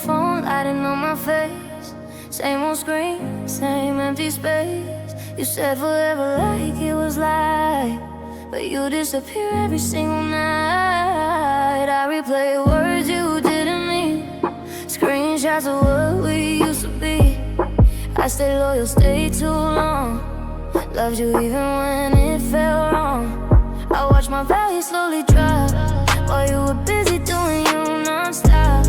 Phone lighting on my face, same old screen, same empty space. You said forever like it was light, but you disappear every single night. I replay words you didn't mean, screenshots of what we used to be. I stayed loyal, stayed too long, loved you even when it felt wrong. I watched my value slowly drop while you were busy doing you non-stop.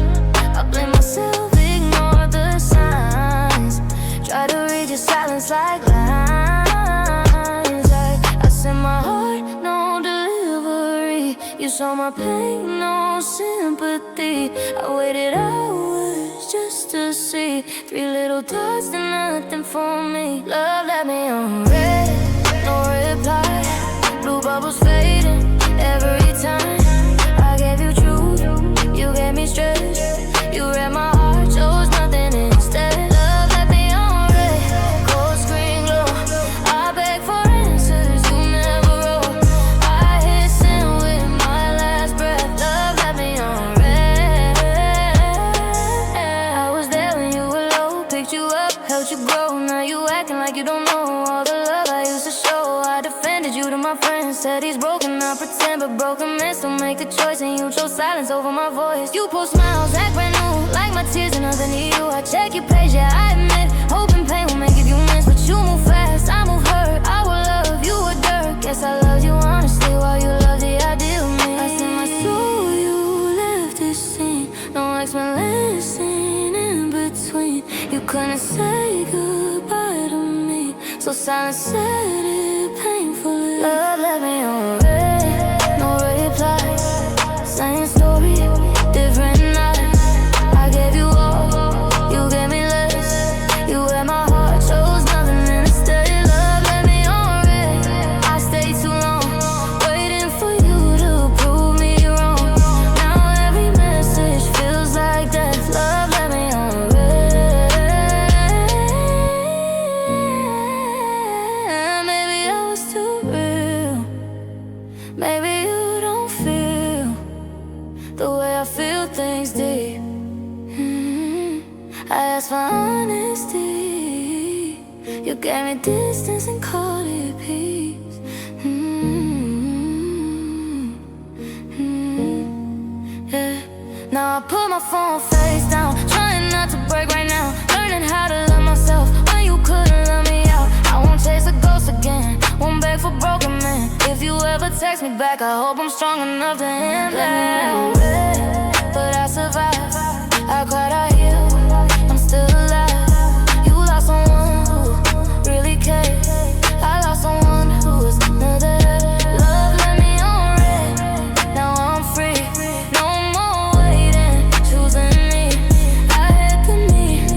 I blame myself, ignore the signs, try to read your silence like lines. I sent my heart, no delivery. You saw my pain, no sympathy. I waited hours just to see 3 little dots and nothing for me. Love left me on red, no reply. Blue bubbles fading every time. I gave you truth, you gave me stress. You read my heart, chose nothing instead. Love left me on red, cold screen glow. I beg for answers you never wrote. I hit send with my last breath. Love left me on red. I was there when you were low, picked you up, helped you grow. Now you acting like you don't know all the love I used to show. I defended you to my friends, said he's broken, I pretend, but broken men still make the choice. And you chose silence over my voice. You post smiles, act brand new, like my tears are nothing to you. I check your page, yeah, I admit, hoping pain will make it you miss. But you move fast, I move hurt, I will love, you were dirt. Guess I loved you honestly while you loved the idea of me. I sent my soul, you left this scene, no explanation in between. You couldn't say goodbye to me, so silence said it painfully. Love left me on red, no reply. Same story, different nights. I gave you all, you gave me less. You read my heart, chose nothing instead. Love left me on red, I stayed too long, waiting for you to prove me wrong. Now every message feels like death. Love left me on red. Maybe I was too real, maybe you don't feel the way I feel things deep. I asked for honesty, you gave me distance and called it peace. Yeah. Now I put my phone face down, trying not to break right now, learning how to love myself when you couldn't let me out. I won't chase a ghost again, won't beg for broken men. If you ever text me back, I hope I'm strong enough to handle it. But I survived, I cried, I healed, I'm still alive. You lost someone who really cared, I lost someone who was never there. Love left me on red, now I'm free. No more waiting, choosing me. I had the need,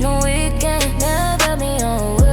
no weekend. Never left me on red.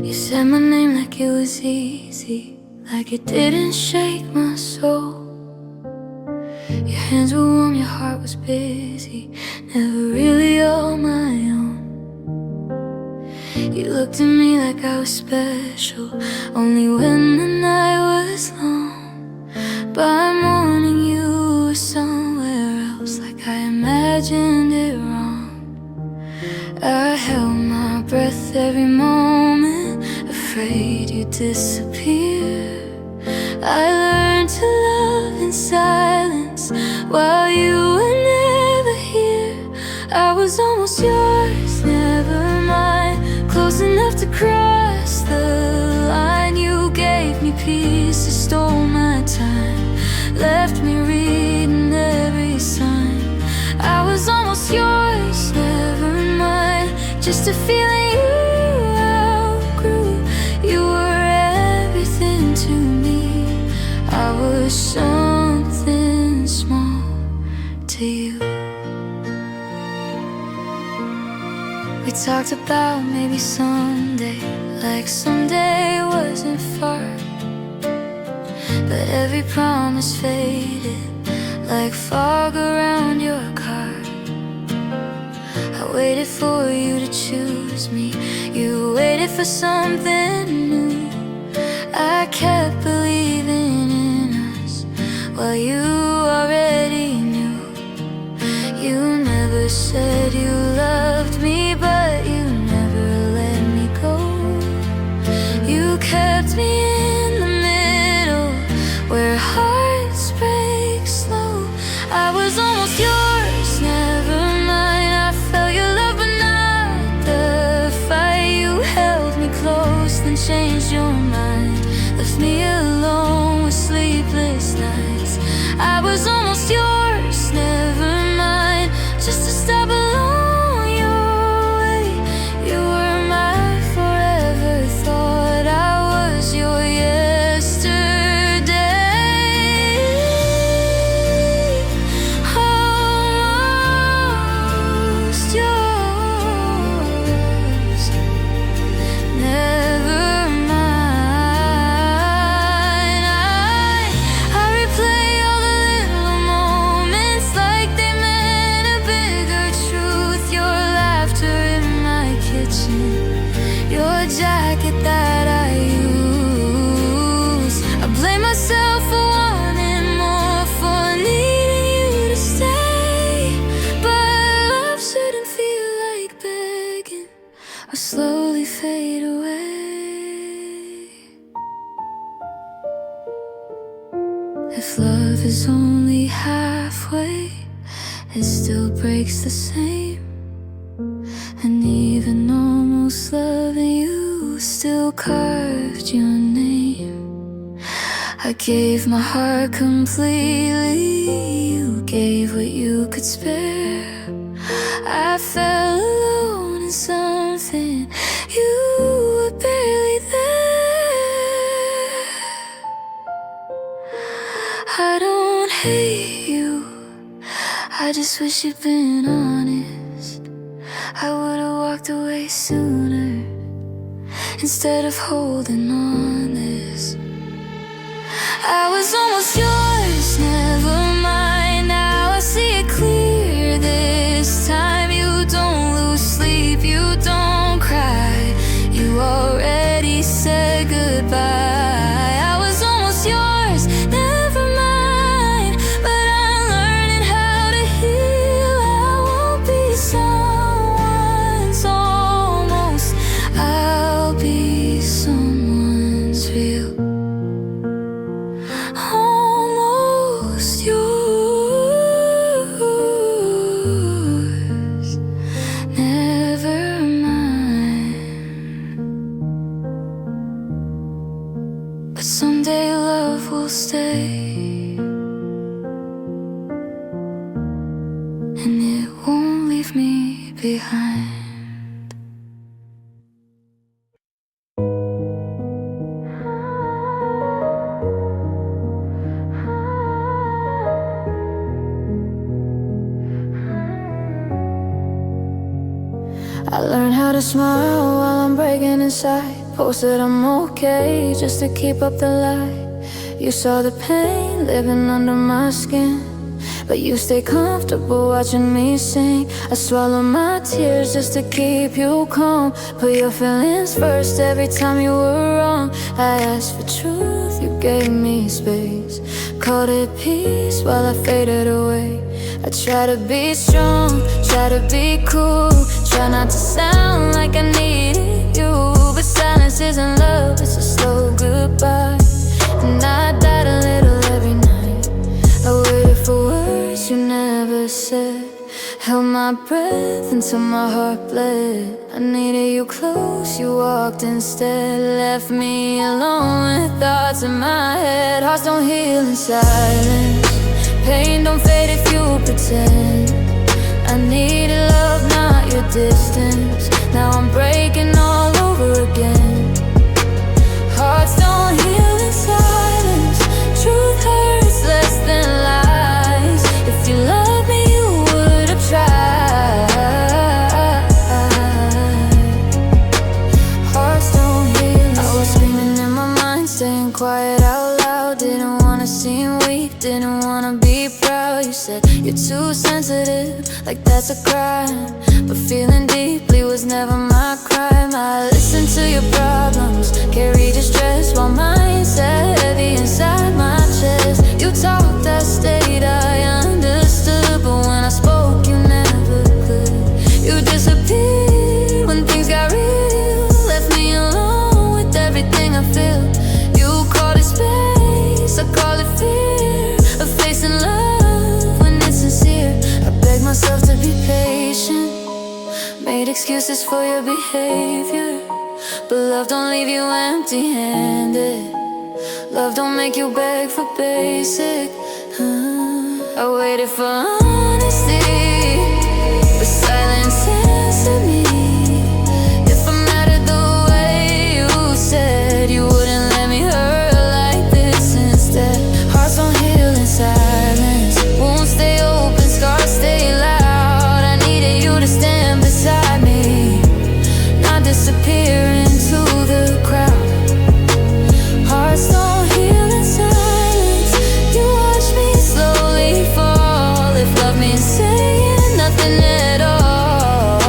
You said my name like it was easy, like it didn't shake my soul. Your hands were warm, your heart was busy, never really all my own. You looked at me like I was special, only when the night was long. By morning you were somewhere else, like I imagined it wrong. I held my breath every moment, afraid you'd disappear. I learned to love in silence while you were never here. I was almost yours, never mine, close enough to cross the line. You gave me peace. a feeling you outgrew. You were everything to me. I was something small to you. We talked about maybe someday, like someday wasn't far. But every promise faded like fog around your car. I waited for you to choose me. You waited for something new. I kept believing in us while you already knew. You never said you loved me, but you never let me go. You kept me in the middle where hearts break slow. I was almost yours, never mine. I felt your love but not the fight. You held me close, then changed your mind. Left me alone with sleepless nights. I was almost yours, never mine. Just to stop along your way. You were my forever thought. I was your yesterday. Almost yours, never mine. I replay all the little moments like they meant a bigger truth. Your laughter in my kitchen, your jacket that I use. I blame myself for wanting more, for needing you to stay. But love shouldn't feel like begging or slowly fade away. If love is only halfway, it still breaks the same. And even almost loving you still carved your name. I gave my heart completely. You gave what you could spare. I fell alone in something you were barely there. I don't hate you, I just wish you'd been honest. I would've walked away sooner instead of holding on this. I was almost yours, never mind. Now I see it clear this time. You don't lose sleep, you don't cry. You already said goodbye. I was almost yours, never mind. But I'm learning how to heal. I won't be someone's almost. I'll be someone's real. Almost yours, never mine. But someday love will stay, and it won't leave me behind. I learned how to smile while I'm breaking inside. Posted I'm okay just to keep up the light. You saw the pain living under my skin, but you stay comfortable watching me sing. I swallow my tears just to keep you calm. Put your feelings first every time you were wrong. I asked for truth, you gave me space. Called it peace while I faded away. I try to be strong, try to be cool, try not to sound like I needed you. But silence isn't love, it's a slow goodbye. And I died a little every night. I waited for words you never said. Held my breath until my heart bled. I needed you close, you walked instead. Left me alone with thoughts in my head. Hearts don't heal in silence, pain don't fade if you pretend. I needed love, not your distance. Now I'm breaking all over again. Hearts don't heal in silence. Truth hurts less than lies. If you love me, you would have tried. Hearts don't heal. I was screaming in my mind, staying quiet out loud. Didn't wanna seem weak, didn't wanna be proud. You said you're too sensitive, like that's a crime. But feeling deeply was never my crime. I listened to your problems, carried your stress, while mine sat heavy inside my chest. You talked, I stayed, I understood, but when I spoke, you never could. You disappeared when things got real, left me alone with everything I feel. You called it space, I call it fear of facing love when it's sincere. I begged myself to be patient, made excuses for your behavior, but love don't leave you empty-handed. Love don't make you beg for basic. I waited for honesty, but silence answered me. If I mattered the way you said, you wouldn't let me hurt like this instead. Hearts don't heal in silence, won't stay open, scars stay loud. I needed you to stand beside me, not disappear into the crowd. Hearts don't heal in silence. You watch me slowly fall. If love means saying nothing at all,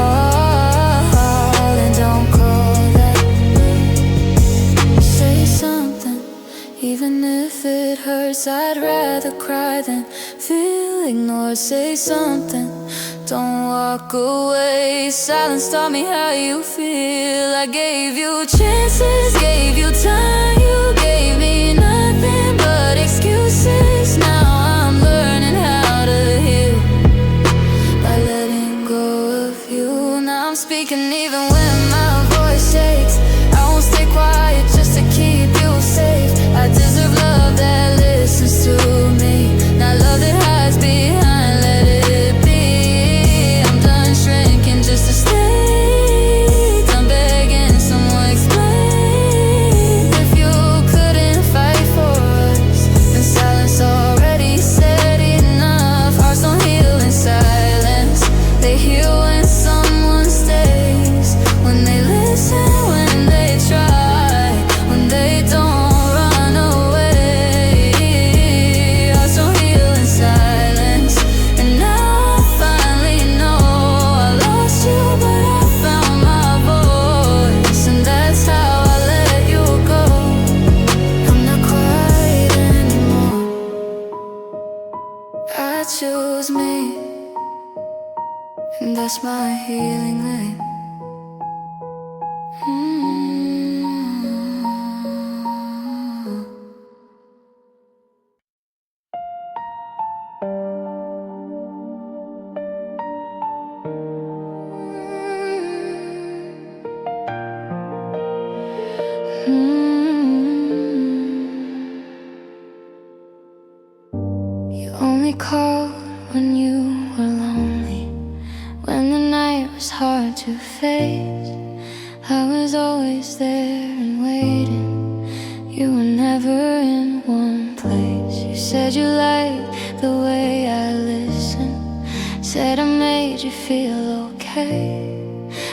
then don't call that love. Say something, even if it hurts. I'd rather cry than feel ignored. Say something, don't walk away. Silence taught me how you feel. I gave you chances, gave you time. You gave me nothing but excuses. Now I'm learning how to heal by letting go of you. Now I'm speaking even when my voice shakes. I won't stay quiet just to keep you safe. I deserve love that listens to me, not love that hides behind. Let it be. I'm done shrinking just to stay. Done begging someone explain. If you couldn't fight for us, then silence already said enough. Hearts don't heal in silence, they heal when someone stays. When they listen, when they try, when they don't run away. Hearts don't heal in silence, and now I finally know I lost you, but I found my voice, and that's how I let you go. I'm not quiet anymore. I choose me, and that's my healing lane. You only called when you were lonely, when the night was hard to face. I was always there and waiting. You were never in one place. You said you liked the way I listened, said I made you feel okay.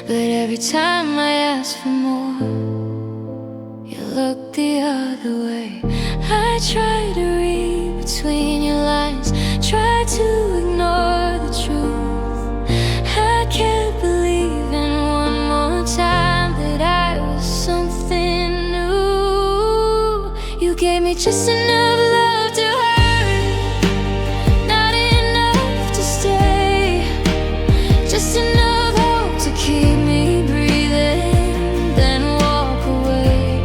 But every time I asked for more, you looked the other way. I tried to read between your lines, tried to ignore the truth. I can't believe in one more time that I was something new. You gave me just enough love to hurt, not enough to stay, just enough hope to keep me breathing, then walk away.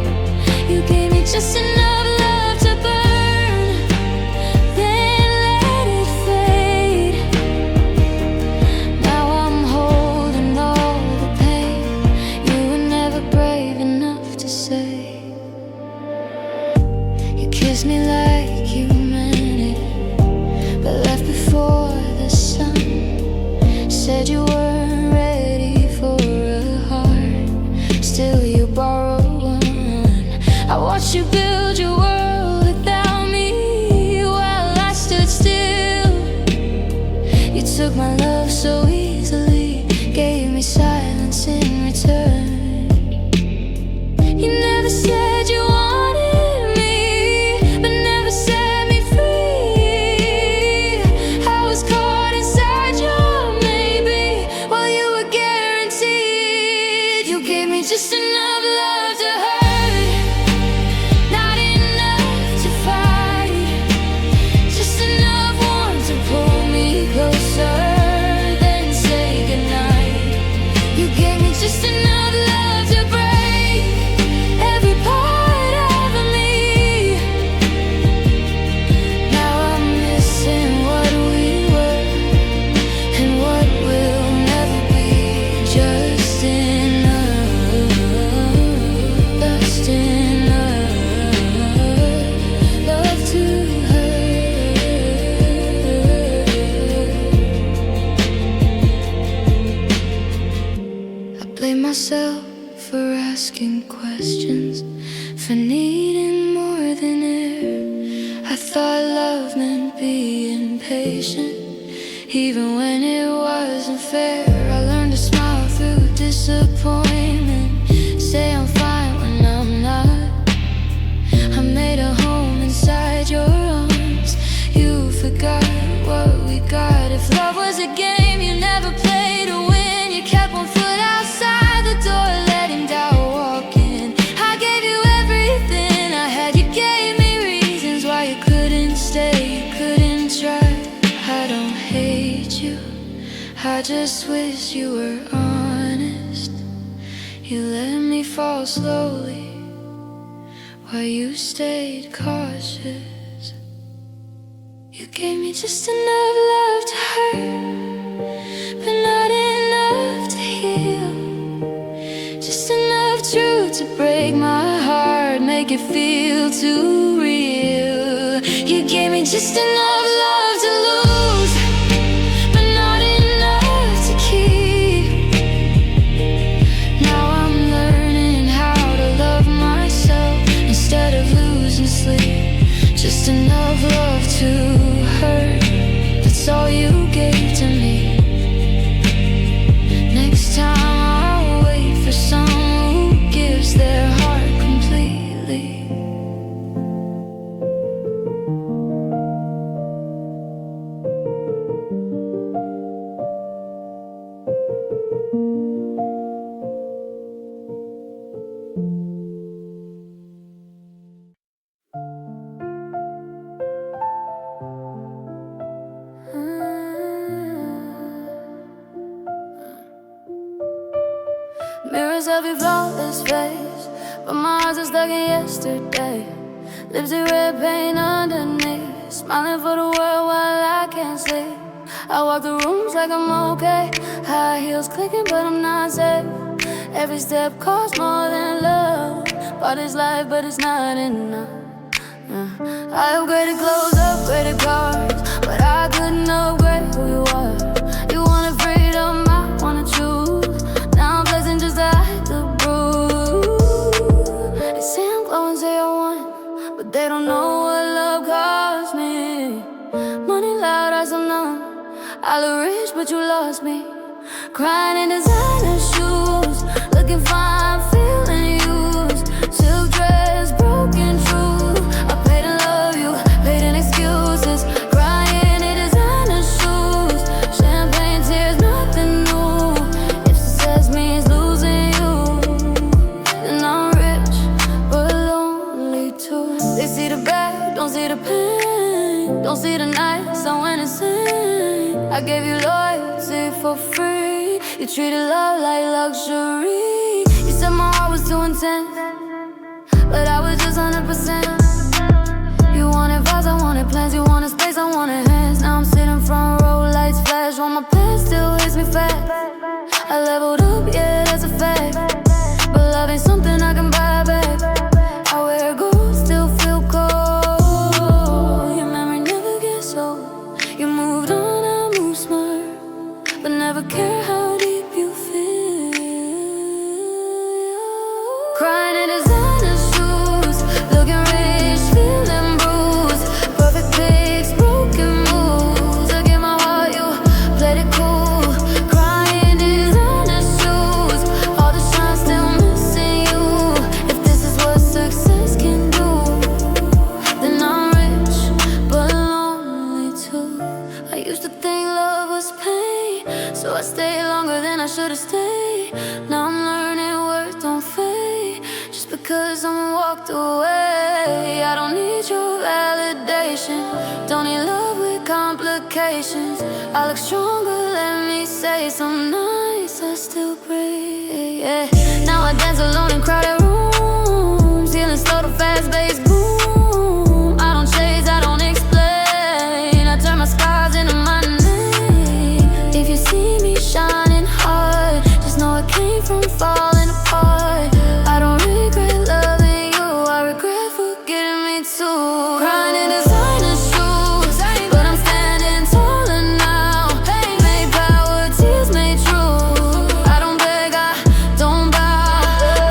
You gave me just enough love to burn, then let it fade. Now I'm holding all the pain you were never brave enough to say. You kissed me like you meant it, but left before the sun. Said you weren't ready for a heart. still you borrow one. I watched you build your world without me while I stood still. You took my love so easily, gave me silence in return. You never said you wanted me, but never set me free. I was caught inside your maybe, while you were guaranteed. You gave me just enough love to hurt, not enough to fight, just enough warmth to pull me closer, then say goodnight. You gave me just enough love to break every part of me. Now I'm missing what we were and what will never be. Just enough, just enough love to hurt. I blame myself for asking questions, for needing more than air. I thought love meant being patient, even when it wasn't fair. I learned to smile through disappointment, say I'm fine when I'm not. I made a home inside your arms. You forgot what we got. If love was a game you never played to win, you kept one foot outside the door, letting doubt walk in. I gave you everything I had. You gave me reasons why you couldn't stay, you couldn't try. I don't hate you, I just wish you were honest. You let me fall slowly while you stayed cautious. You gave me just enough love to hurt, but not enough to heal. Just enough truth to break my heart, make it feel too real. You gave me just enough love to lose, but not enough to keep. Now I'm learning how to love myself instead of losing sleep. Just enough love to hurt, that's all you gave to me. Next time I'll wait for someone who gives their heart completely. Mirrors of your flawless face, but my eyes are stuck in yesterday. Lips in red paint underneath, smiling for the world while I can't sleep. I walk the rooms like I'm okay, high heels clicking but I'm not safe. Every step costs more than love, bought this life but it's not enough. I upgraded clothes, upgraded cars, but I couldn't upgrade who you are. You wanted freedom, I wanna choose. Now I'm flexing just to hide the bruise. They say I'm glowing, say I want, but they don't know what love cost me. Money loud, eyes so numb. I look rich, but you lost me. Crying in designer shoes, looking fine, feeling used. Silk dress, broken truth. I paid to love you, paid in excuses. Crying in designer shoes, champagne tears, nothing new. If success means losing you, then I'm rich, but lonely too. They see the bad, don't see the pain, don't see the nights I went insane. I gave you loyalty for free, you treated love like luxury. You said my heart was too intense, but I was just 100%. You wanted vibes, I wanted plans. You wanted space, I wanted hands. Now I'm sitting front row, lights flash, while my past still hits me fast. I leveled up, yeah, that's a fact, but love ain't something I can buy back. I wear gold, still feel cold. Your memory never gets old. You moved on, I moved smart, but never care how deep you feel. because someone walked away. I don't need your validation, don't need love with complications. I look stronger, let me say. Some nights I still pray, yeah. Now I dance alone in crowded rooms, healing slow to fast bass boom. I don't chase, I don't explain, I turn my scars into my name. If you see me shining hard, just know it came from falling apart. I don't regret loving you, I regret forgetting me too. Crying in designer shoes, but I'm standing taller now. Made power, tears made true. I don't beg, I don't bow.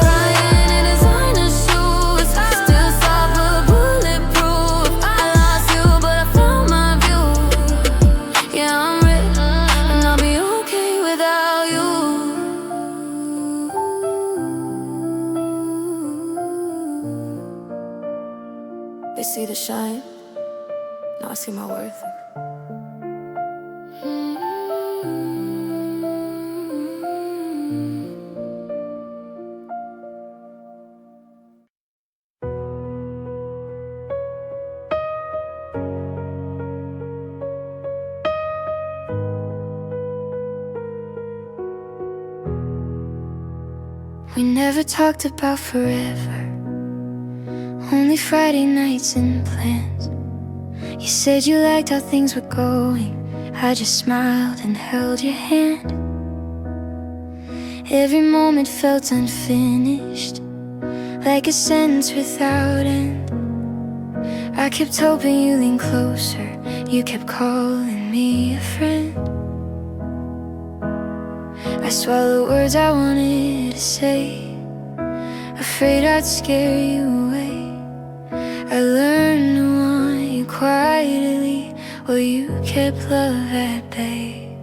Crying in designer shoes, still soft but bulletproof. I lost you, but I found my view. Yeah, I'm rich, and I'll be okay without you. They see the shine, now I see my worth. We never talked about forever, only Friday nights and plans. You said you liked how things were going, I just smiled and held your hand. Every moment felt unfinished, like a sentence without end. I kept hoping you lean closer, you kept calling me a friend. I swallowed words I wanted to say, afraid I'd scare you away. I learned to want you quietly, while you kept love at bay.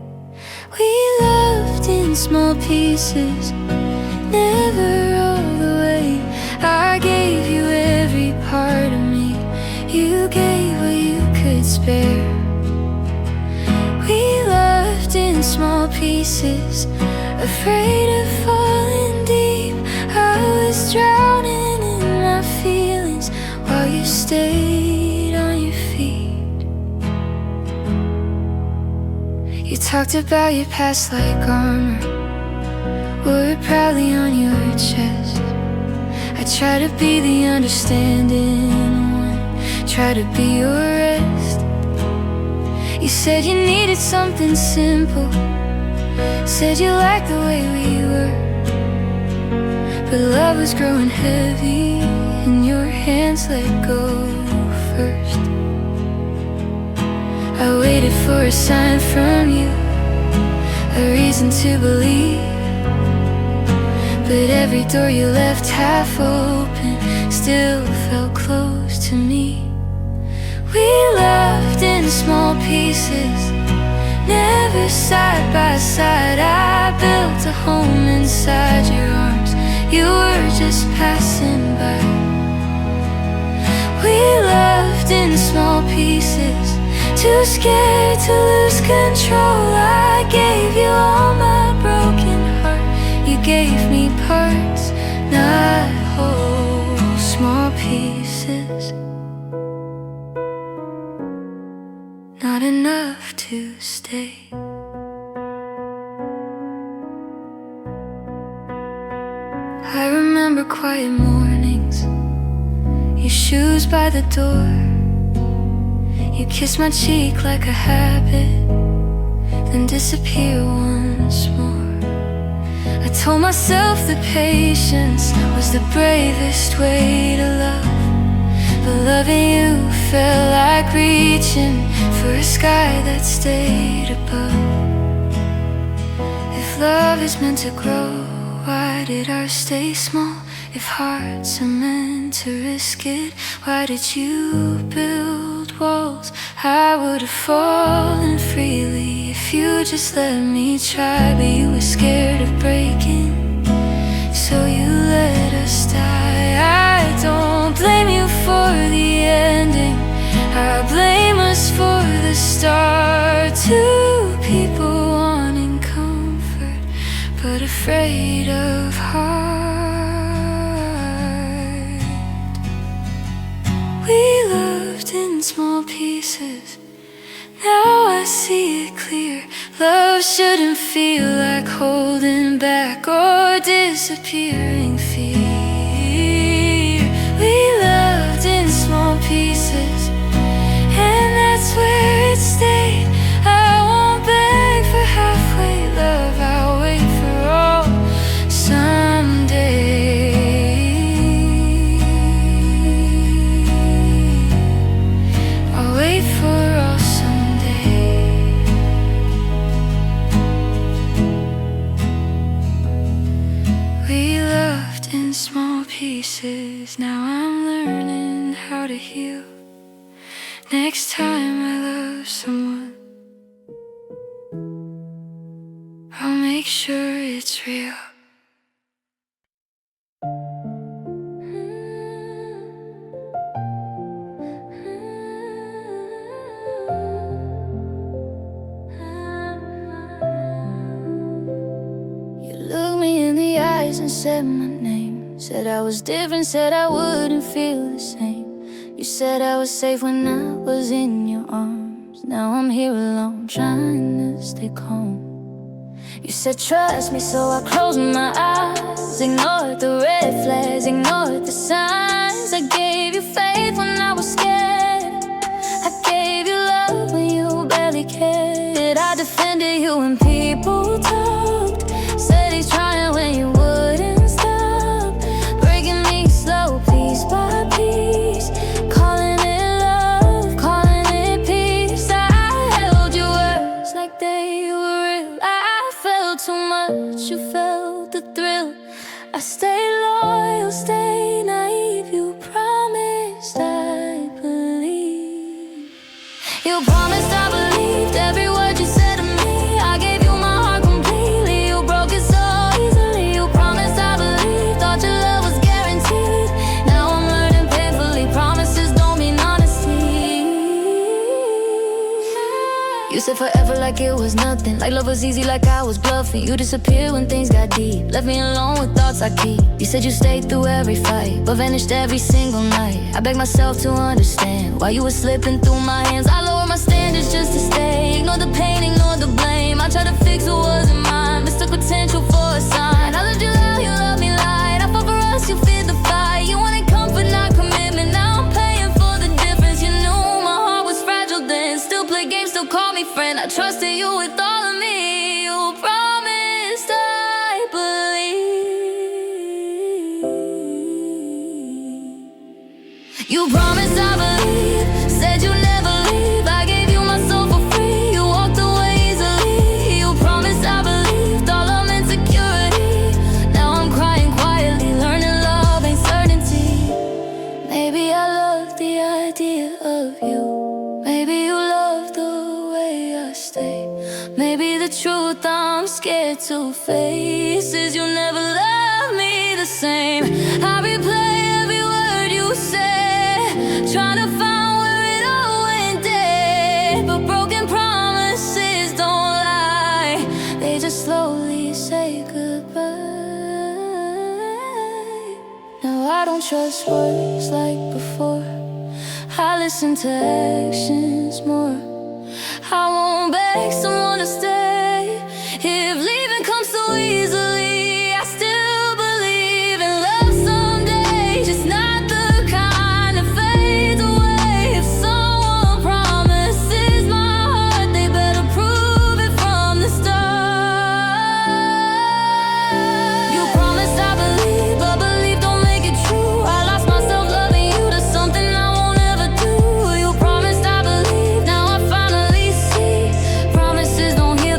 We loved in small pieces, never all the way. I gave you every part of me, you gave what you could spare. We loved in small pieces, afraid of falling deep. I was drowning in my feelings while you stayed on your feet. You talked about your past like armor, wore it proudly on your chest. I try to be the understanding one, try to be your rest. You said you needed something simple, said you liked the way we were, but love was growing heavy and your hands let go first. I waited for a sign from you, a reason to believe, but every door you left half open still felt close to me. We loved in small pieces, never side by side. I built a home inside your arms, you were just passing by. We loved in small pieces, too scared to lose control. I gave you all my broken heart, you gave me parts, not whole. Small pieces, not enough to stay. I remember quiet mornings, your shoes by the door, you kissed my cheek like a habit, then disappear once more. I told myself that patience was the bravest way to love, but loving you felt like reaching for a sky that stayed above. If love is meant to grow, why did ours stay small? If hearts are meant to risk it, why did you build walls? I would have fallen freely if you just let me try, but you were scared of breaking, so you let us die. I don't blame you for the ending, I blame us for the start. Two people wanting comfort, but afraid of heart. We loved in small pieces, now I see it clear. Love shouldn't feel like holding back or disappearing fear. We loved in small pieces, and that's where it stayed. I won't beg for halfway love, I'll wait for all someday. I'll wait for all someday. We loved in small pieces, now I'm learning how to heal. Next time I love someone, I'll make sure it's real. You looked me in the eyes and said my name, said I was different, said I wouldn't feel the same. You said I was safe when I was in your arms. Now I'm here alone, trying to stay calm. You said trust me, so I closed my eyes, ignored the red flags, ignored the signs. I gave you faith when I was scared, I gave you love when you barely cared. I defended you when people talked, said he's trying when you wouldn't stop, breaking me slow, piece by piece, calling it love, calling it peace. I held your words like they were real. I felt too much, you felt the thrill. I stayed loyal, stayed naive. You promised I believed. You promised I believed every word you said to me. I gave you my heart completely. You broke it so easily. You promised I believed, thought your love was guaranteed. Now I'm learning painfully, promises don't mean honesty. You said forever like it was nothing, like love was easy, like I was bluffing. You disappeared when things got deep, left me alone with thoughts I keep. You said you stayed through every fight, but vanished every single night. I begged myself to understand why you were slipping through my hands. I lowered my standards just to stay, ignore the pain, ignore the blame. I tried to fix what wasn't mine, mistook potential for a sign. I loved you loud, you loved me light. I fought for us, you feared the fight. You wanted comfort, not commitment. Now I'm paying for the difference. You knew my heart was fragile then, still play games, still call me friend. I trusted you with all of me. You promised I believe. You promised I believe, said you'd never leave. I gave you my soul for free, you walked away easily. You promised I believed all of insecurity. Now I'm crying quietly, learning love ain't certainty. Maybe I love the idea of you, maybe you love the way I stay. Maybe the truth I'm scared to face is you never loved me the same. I replay every word you said, trying to find where it all went dead. But broken promises don't lie, they just slowly say goodbye. Now I don't trust words like before, I listen to actions more. I won't beg someone to stay. If leaving comes so easily, I still believe in love someday, just not the kind that fades away. If someone promises my heart, they better prove it from the start. You promised I believe, but belief don't make it true. I lost myself loving you to something I won't ever do. You promised I believe, now I finally see, promises don't heal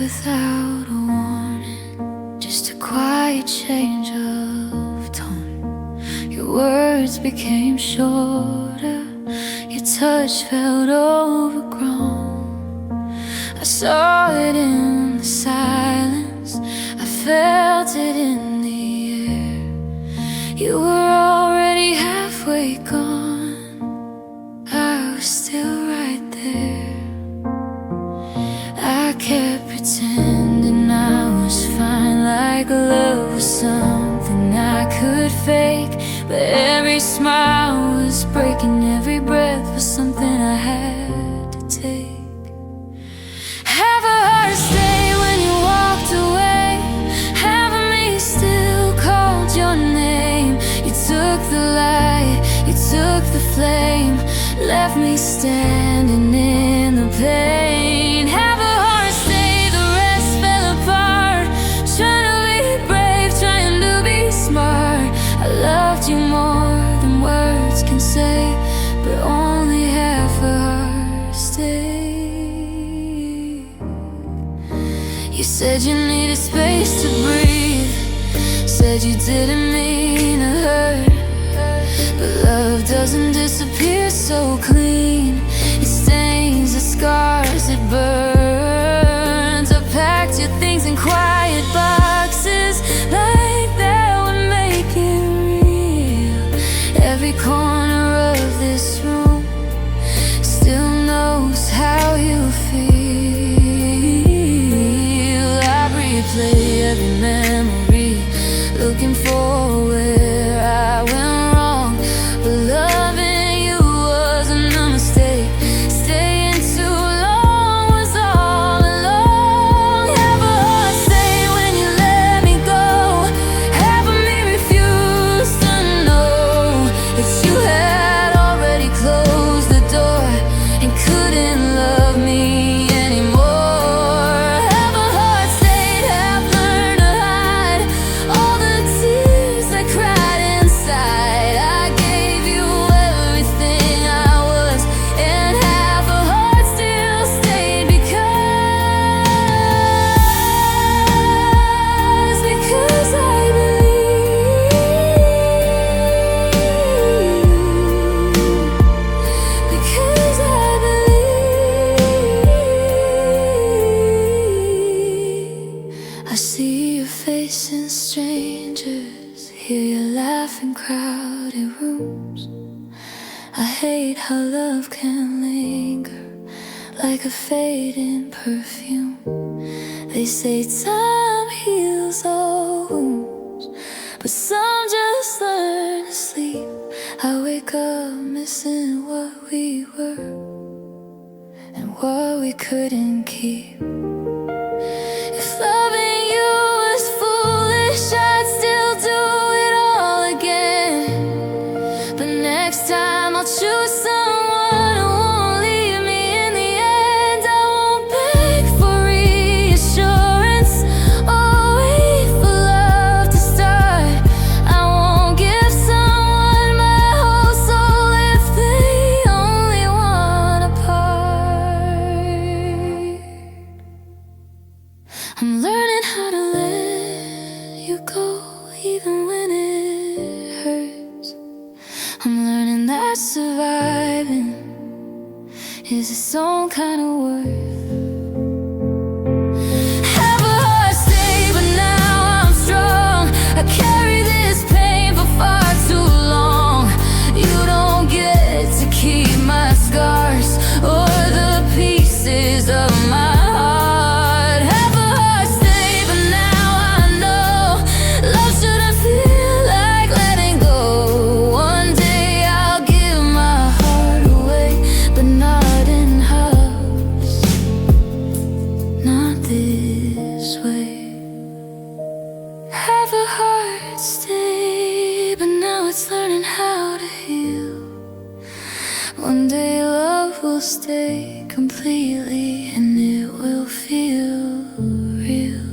without a warning, just a quiet change of tone. Your words became shorter, your touch felt overgrown. I saw it in the silence, I felt it in the air. You were already halfway gone, I was still right there. I kept pretending I was fine, like love was something I could fake. But every smile was breaking, every breath was something I had to take. Have a heart stay when you walked away, having me still called your name. You took the light, you took the flame, left me standing in the pain. Have a heart stay, the rest fell apart, trying to be brave, trying to be smart. I loved you more than words can say, but only half a heart stay. You said you needed space to breathe, said you didn't mean to hurt, but love doesn't disappear so clean. It stains, it scars, it burns. I packed your things in quiet boxes, like that would make it real. Every corner of this room still knows how you feel. I replay every memory, looking for where I went wrong, but loving you wasn't a mistake. Staying too long was all along. Have a heart stay when you let me go, having me refuse to know that you had already closed the door and couldn't love me anymore. Have a heart stay, have learned to hide all the tears I cried inside. I gave you everything I was, and half a heart still stayed because I believe, because I believe. I see your face in strangers, hear you laugh in crowded rooms. I hate how love can linger like a fading perfume. They say time heals all wounds, but some just learn to sleep. I wake up missing what we were and what we couldn't keep. If loving you was foolish, I'd still do it all again. But next time I'll choose someone who won't leave me in the end. I won't beg for reassurance or wait for love to start. I won't give someone my whole soul if they only want a part. I'm learning how to let you go even when it hurts. I'm learning that surviving is its own kind of worth. Have a heart stay, but now I'm strong. I carry this pain for far too long. You don't get to keep my scars or the pieces of my heart. Have a heart stay, but now I know love shouldn't feel like letting go. One day I'll give my heart away, but not in halves, not this way. Have a heart stay, but now it's learning how to heal. One day love will stay completely, and it will feel real.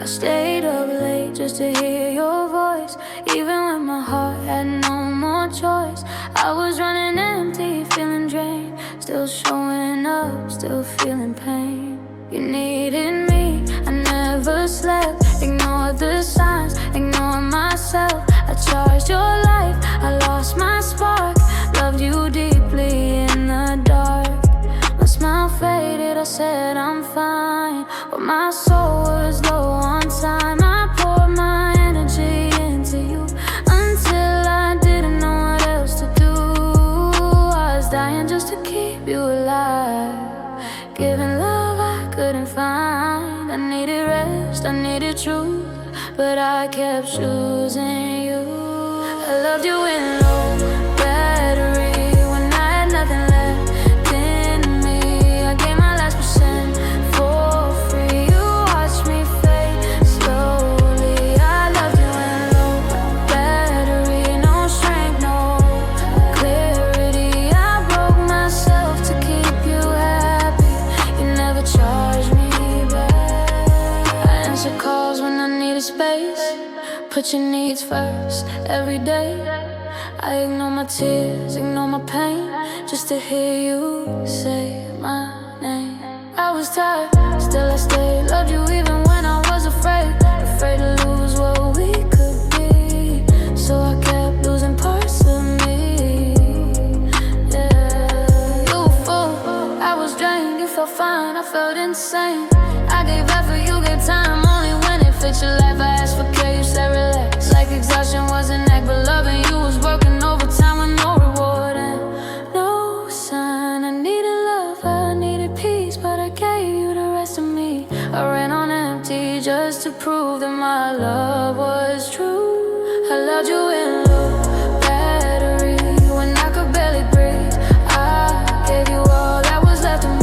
I stayed up late just to hear your voice, even when my heart had no more choice. I was running empty, feeling drained, still showing up, still feeling pain. You needed me, I never slept, ignored the signs, ignored myself. I charged your life, I lost my spark, loved you deeply in the dark. My smile faded, I said I'm fine, but my soul was low on time. I poured my energy into you until I didn't know what else to do. I was dying just to keep you alive, giving love I couldn't find. I needed rest, I needed truth, but I kept choosing you. I loved you in low battery when I had nothing left in me. I gave my last percent for free. You watched me fade slowly. I loved you in low battery, no strength, no clarity. I broke myself to keep you happy. You never charged me back. I answered calls when I needed space, put your needs first every day. I ignore my tears, ignore my pain, just to hear you say my name. I was tired, still I stayed, loved you even when I was afraid, afraid to lose what we could be. So I kept losing parts of me. Yeah, you were full, I was drained, you felt fine, I felt insane. I gave effort, you gave time, only when it fit your life. I asked for care, you said relax, like exhaustion was an act, but loving you was working overtime with no reward and no sign. I needed love, I needed peace, but I gave you the rest of me. I ran on empty just to prove that my love was true. I loved you in low battery when I could barely breathe. I gave you all that was left of me.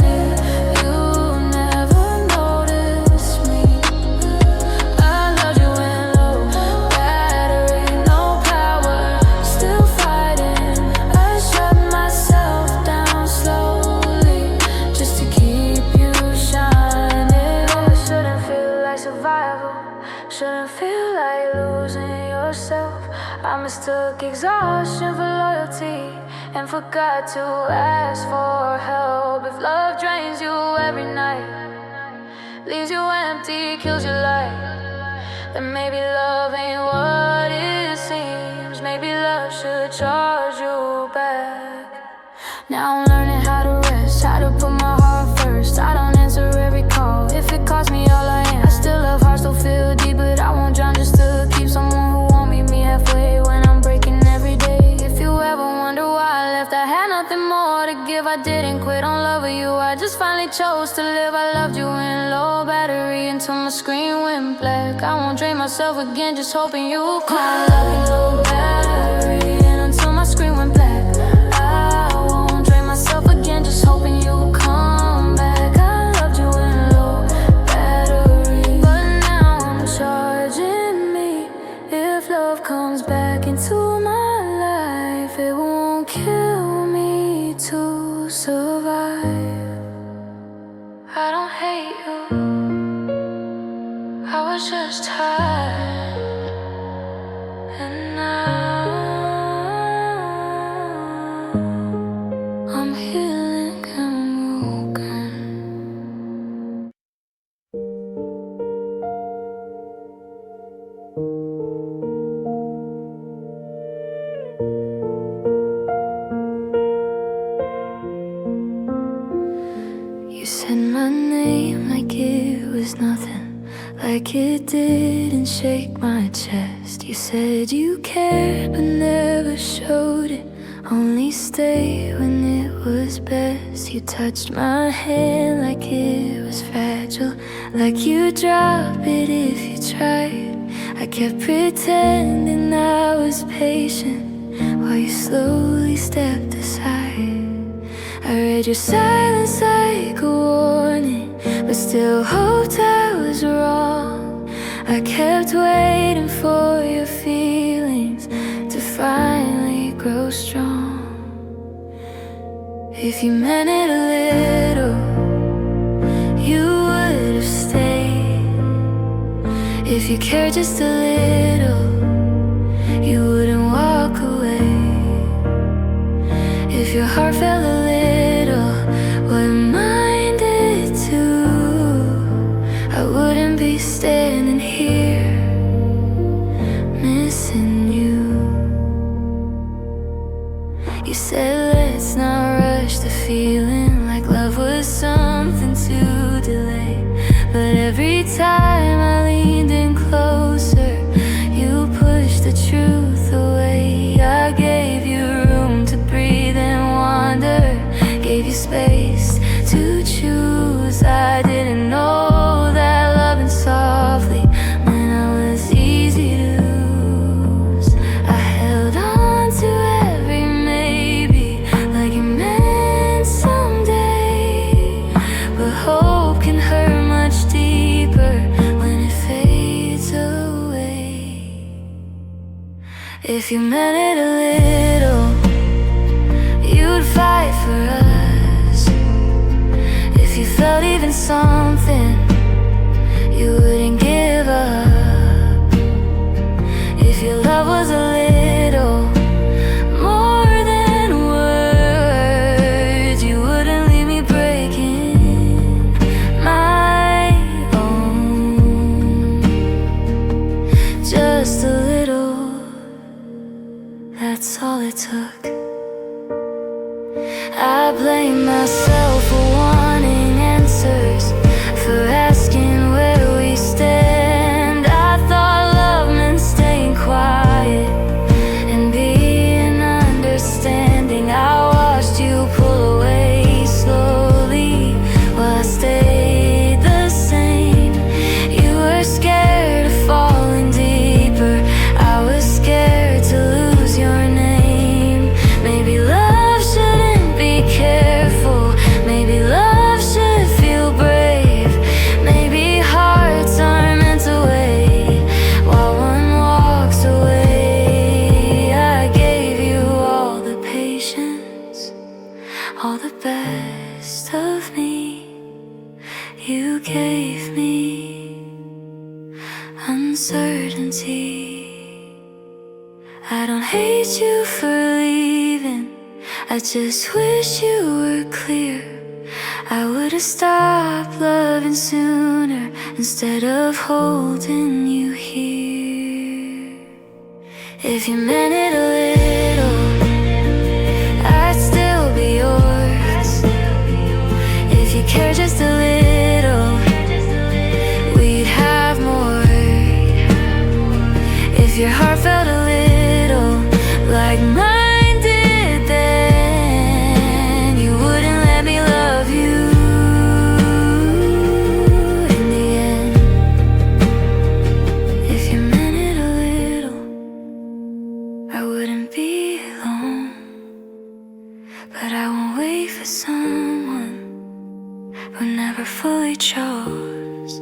Shouldn't feel like losing yourself. I mistook exhaustion for loyalty and forgot to ask for help. If love drains you every night, leaves you empty, kills your life, then maybe love ain't what it seems. Maybe love should charge you back. Now I'm learning how to rest, how to put my heart first. I don't answer every call if it costs me all I am. I still love hard, still feel deep, but I won't drown just to keep someone who won't meet me halfway when I'm breaking every day. If you ever wonder why I left, I had nothing more to give. I didn't quit on love with you, I just finally chose to live. I loved you in low battery until my screen went black. I won't drain myself again, just hoping you come. I love you low battery and until my screen went black. I won't drain myself again, just hoping you come back. I loved you in low battery, but now I'm charging me. If love comes back into my life, it won't kill me to survive. I don't hate you, I was just tired, and now I'm healing and broken. You said my name like it was nothing, like it didn't shake my chest. You said you cared but never showed it, only stayed when it was best. You touched my hand like it was fragile, like you'd drop it if you tried. I kept pretending I was patient while you slowly stepped aside. I read your silence like a warning, but still hoped I was wrong. I kept waiting for your feelings to finally grow strong. If you meant it a little, you would have stayed. If you care just a little, you wouldn't walk away. If your heart felt a little what mine did too, I wouldn't be standing here missing you. You said let's not rush the feeling, like love was something to delay. But every time I leaned in closer, you pushed the truth away. I gave you room to breathe and wander, gave you space to choose. I didn't know that loving softly meant I was easy to lose. I held on to every maybe, like it meant someday. But hope can hurt much deeper when it fades away. If you meant it a little, you'd fight for us. If you felt even something, you wouldn't give up. If your love was a little more than words, you wouldn't leave me breaking my own. Just a little, that's all it took. I blame myself for wanting answers, for asking where we stand. I thought love meant staying quiet and being understanding. I watched you pull away slowly while I stayed the same. You were scared of falling deeper, I was scared to lose your name. Maybe love shouldn't be careful, maybe love should feel brave. Maybe hearts are meant to wait while one walks away. I gave you all the patience, all the best of me. You gave me uncertainty. I don't hate you for leaving, I just wish you were clear. I would've stopped loving sooner instead of holding you here. If you meant it a little, I'd still be yours. If you care just a little, we'd have more. If your heart felt a little like mine did then, you wouldn't let me love you in the end. If you meant it a little, I wouldn't be alone. But I won't wait for someone who never fully chose.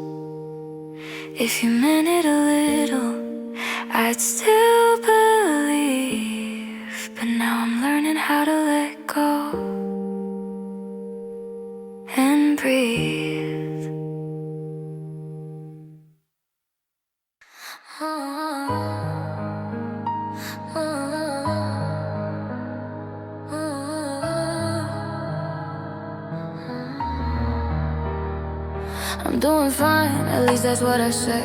If you meant it a little, I'd still believe. But now I'm learning how to let go and breathe. I'm doing fine, at least that's what I say.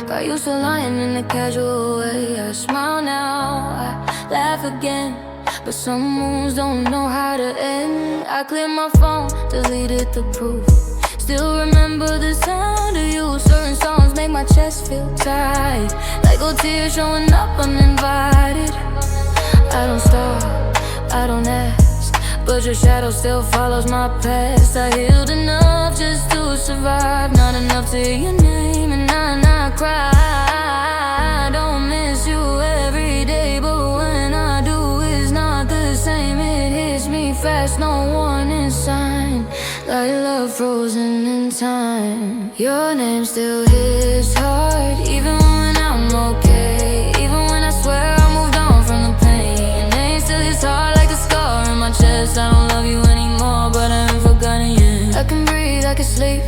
Got used to lying in a casual way. I smile now, I laugh again, but some wounds don't know how to end. I cleared my phone, deleted the proof. Still remember the sound of you. Certain songs make my chest feel tight, like old tears showing up uninvited. I don't stop, I don't ask, but your shadow still follows my past. I healed enough just to survive, not enough to hear your name and not cry. I don't miss you every day, but when I do, it's not the same. It hits me fast, no warning sign, like love frozen in time. Your name still hits hard, even when I'm okay. Even when I swear I moved on from the pain, your name still hits hard like a scar in my chest. I don't love you anymore, but I haven't forgotten yet. I can breathe, I can sleep,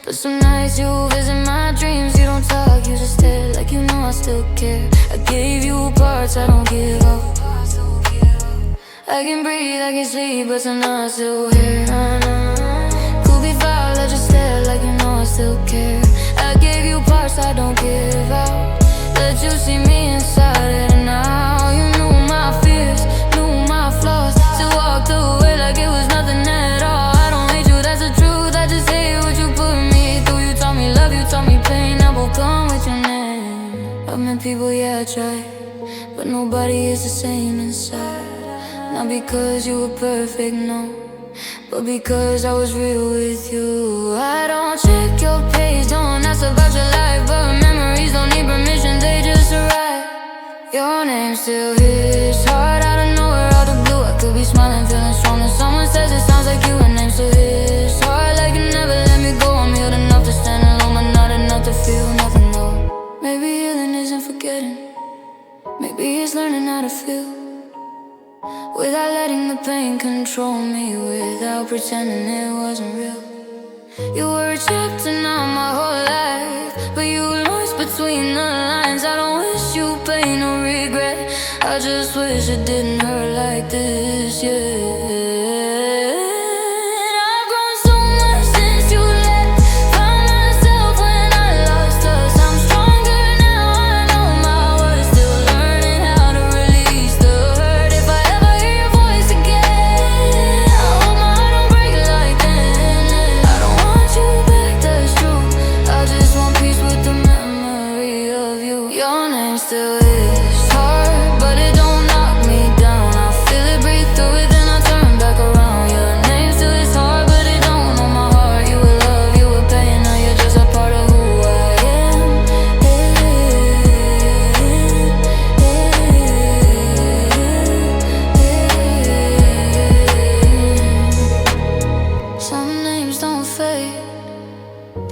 but some nights you visit my dreams. You don't talk, you just care. I gave you parts I don't give up. I can breathe, I can sleep, but tonight I'm still here. Could be foul, I just stare like you know I still care. I gave you parts I don't give out. Let you see me inside it, and now you knew my fears, knew my flaws. Still walked away like it was nothing at all. I don't hate you, that's the truth, I just hate what you put me through. You taught me love, you taught me pain, I will come with your name. I've met people, yeah, I tried, but nobody is the same inside. Not because you were perfect, no, but because I was real with you. I don't check your page, don't ask about your life, but memories don't need permission, they just arrive. Your name still hits hard out of nowhere, out of blue. I could be smiling, feeling strong, and someone says it sounds like you. Your name still hits hard, like you never let me go. I'm healed enough to stand alone, but not enough to feel nothing, no. Maybe healing isn't forgetting, maybe it's learning how to feel without letting the pain control me, without pretending it wasn't real. You were a chapter now my whole life, but you lost between the lines. I don't wish you pain or regret, I just wish it didn't hurt like this, yeah.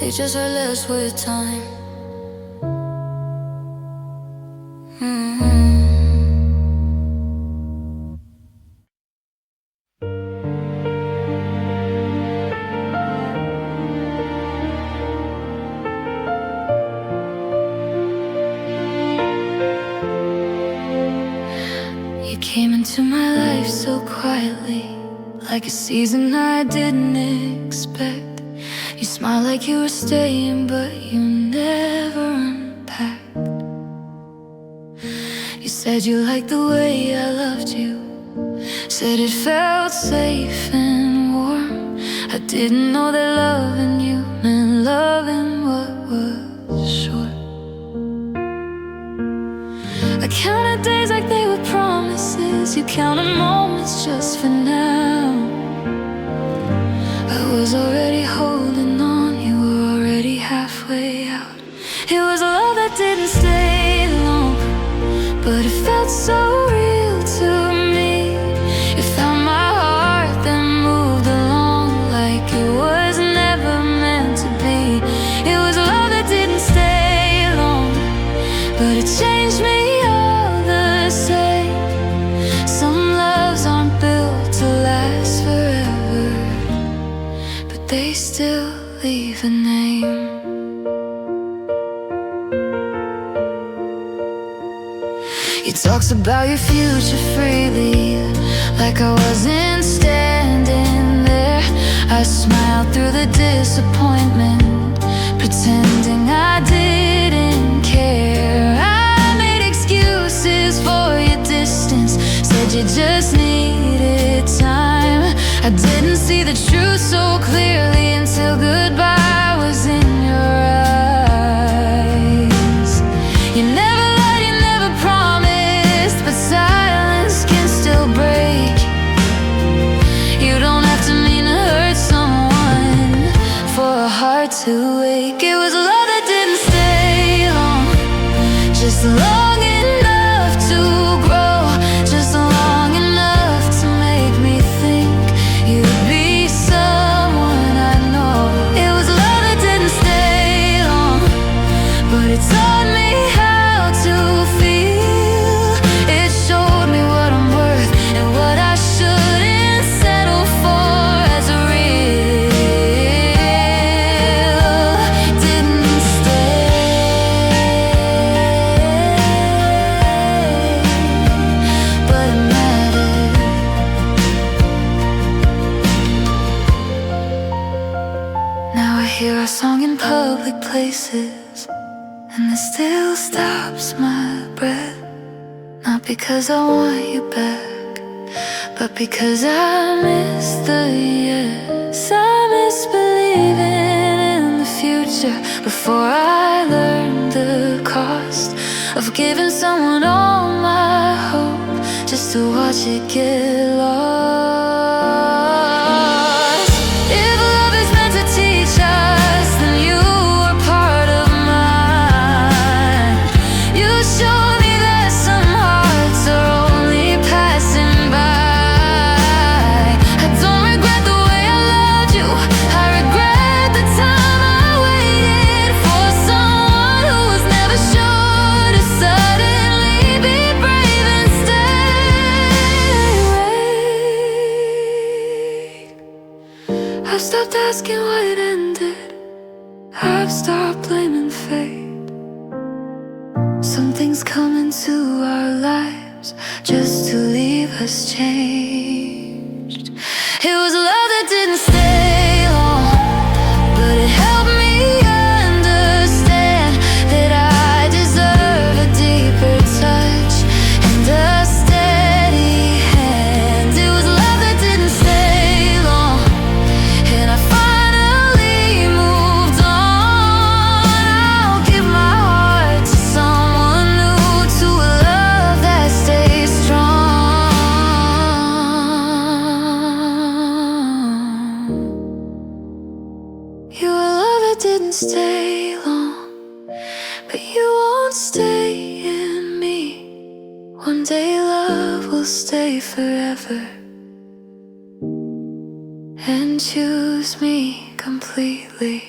They just hurt less with time. You came into my life so quietly, like a season I didn't expect. You smiled like you were staying, but you never unpacked. You said you liked the way I loved you, said it felt safe and warm. I didn't know that loving you meant loving what was short. I counted days like they were promises, you counted moments just for now. I was already holding on, you were already halfway out. It was love that didn't stay long, but it felt so real to me. It found my heart, then moved along like it was never meant to be. It was love that didn't stay long, but it changed me all the same. Some loves aren't built to last forever, they still leave a name. You talked about your future freely, like I wasn't standing there. I smiled through the disappointment, pretending I didn't care. I made excuses for your distance, said you just needed time. I didn't see the truth so clearly until goodbye was in your eyes. You never lied, you never promised, but silence can still break. You don't have to mean to hurt someone for a heart to ache. It was love that didn't stay long, just long enough to grow, just long enough to make me think you'd be someone I know. It was love that didn't stay long, but it taught me how to feel. It showed me what I'm worth and what I shouldn't settle for as a real. Didn't stay. And it still stops my breath. Not because I want you back, but because I miss the yes. I miss believing in the future before I learned the cost of giving someone all my hope just to watch it get lost. If love is meant to teach us, then you were part of mine. You showed me that some hearts are only passing by. I don't regret the way I loved you, I regret the time I waited for someone who was never sure to suddenly be brave and stay awake. I've stopped asking why it ended, I've stopped blaming fate. Some things come into our lives just to leave us changed. It was love that didn't stay long, but it helped me understand that I deserve a deeper touch and a steady hand. It was love that didn't stay long, and I finally moved on. I'll give my heart to someone new, to a love that stays strong. You were love that didn't stay long, but you won't stay in me. One day love will stay forever and choose me completely.